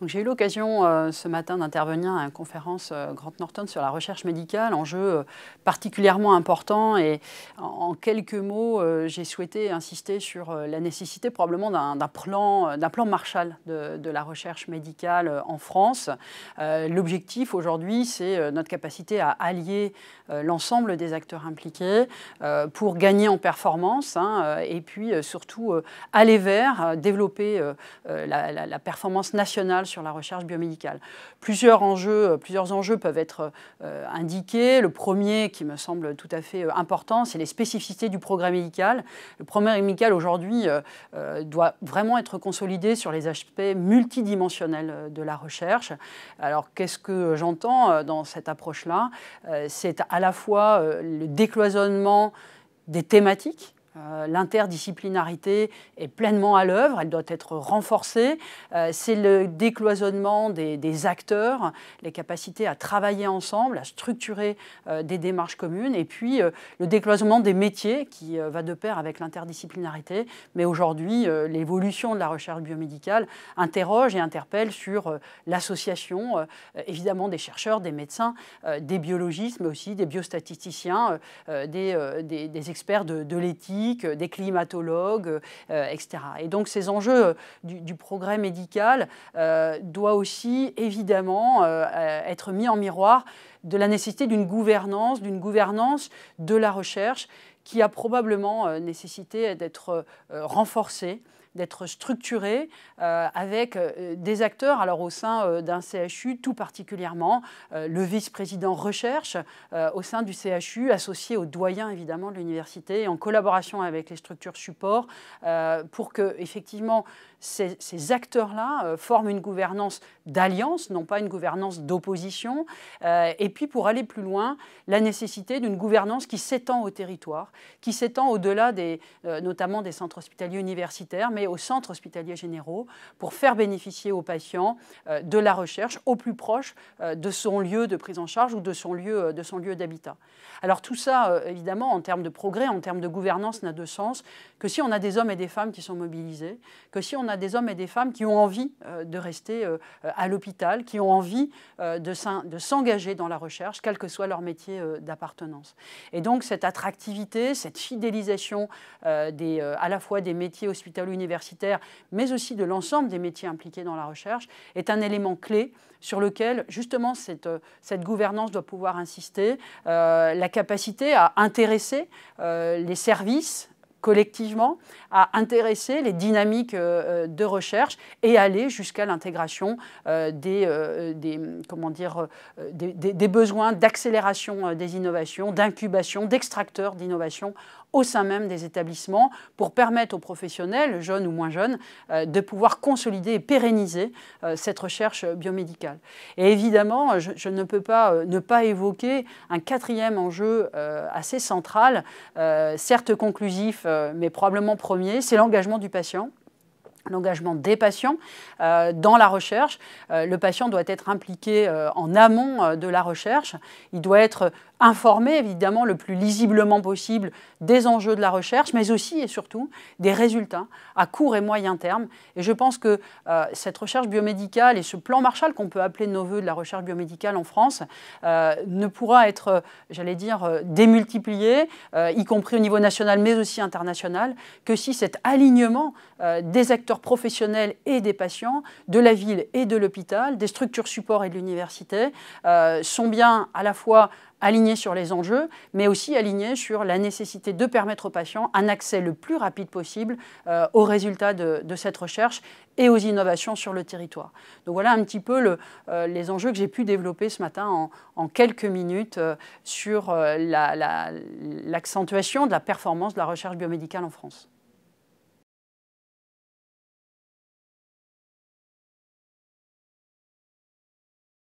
J'ai eu l'occasion ce matin d'intervenir à une conférence Grant Thornton sur la recherche médicale, enjeu particulièrement important. Et en quelques mots, j'ai souhaité insister sur la nécessité probablement d'un plan Marshall de la recherche médicale en France. L'objectif aujourd'hui, c'est notre capacité à allier l'ensemble des acteurs impliqués pour gagner en performance et puis surtout aller vers développer la performance nationale sur la recherche biomédicale. Plusieurs enjeux peuvent être indiqués. Le premier, qui me semble tout à fait important, c'est les spécificités du progrès médical. Le progrès médical aujourd'hui doit vraiment être consolidé sur les aspects multidimensionnels de la recherche. Alors, qu'est-ce que j'entends dans cette approche-là? C'est à la fois le décloisonnement des thématiques. L'interdisciplinarité est pleinement à l'œuvre, elle doit être renforcée. C'est le décloisonnement des acteurs, les capacités à travailler ensemble, à structurer des démarches communes, et puis le décloisonnement des métiers qui va de pair avec l'interdisciplinarité. Mais aujourd'hui, l'évolution de la recherche biomédicale interroge et interpelle sur l'association, évidemment, des chercheurs, des médecins, des biologistes, mais aussi des biostatisticiens, des experts de l'éthique, des climatologues, etc. Et donc ces enjeux du progrès médical doivent aussi évidemment être mis en miroir de la nécessité d'une gouvernance de la recherche qui a probablement nécessité d'être renforcée, d'être structurée avec des acteurs, alors au sein d'un CHU tout particulièrement, le vice-président recherche au sein du CHU, associé au doyen évidemment de l'université, en collaboration avec les structures supports, pour que effectivement ces acteurs-là forment une gouvernance d'alliance, non pas une gouvernance d'opposition, et puis pour aller plus loin, la nécessité d'une gouvernance qui s'étend au territoire, qui s'étend au-delà notamment des centres hospitaliers universitaires, mais aux centres hospitaliers généraux, pour faire bénéficier aux patients de la recherche au plus proche de son lieu de prise en charge ou de son lieu d'habitat. Alors tout ça, évidemment, en termes de progrès, en termes de gouvernance, n'a de sens que si on a des hommes et des femmes qui sont mobilisés, que si on a des hommes et des femmes qui ont envie de rester à l'hôpital, qui ont envie de s'engager dans la recherche, quel que soit leur métier d'appartenance. Et donc cette attractivité, cette fidélisation à la fois des métiers hospitalo-universitaires, mais aussi de l'ensemble des métiers impliqués dans la recherche, est un élément clé sur lequel, justement, cette gouvernance doit pouvoir insister, la capacité à intéresser les services collectivement, à intéresser les dynamiques de recherche et aller jusqu'à l'intégration des besoins d'accélération des innovations, d'incubation, d'extracteurs d'innovation au sein même des établissements pour permettre aux professionnels, jeunes ou moins jeunes, de pouvoir consolider et pérenniser cette recherche biomédicale. Et évidemment, je ne peux pas ne pas évoquer un quatrième enjeu assez central, certes conclusif, mais probablement premier, c'est l'engagement du patient. L'engagement des patients dans la recherche. Le patient doit être impliqué en amont de la recherche. Il doit être informé, évidemment, le plus lisiblement possible des enjeux de la recherche, mais aussi et surtout des résultats à court et moyen terme. Et je pense que cette recherche biomédicale et ce plan Marshall qu'on peut appeler de nos voeux de la recherche biomédicale en France ne pourra être, j'allais dire, démultiplié, y compris au niveau national, mais aussi international, que si cet alignement des acteurs professionnels et des patients, de la ville et de l'hôpital, des structures supports et de l'université, sont bien à la fois alignés sur les enjeux, mais aussi alignés sur la nécessité de permettre aux patients un accès le plus rapide possible aux résultats de cette recherche et aux innovations sur le territoire. Donc voilà un petit peu les enjeux que j'ai pu développer ce matin en quelques minutes sur l'accentuation de la performance de la recherche biomédicale en France.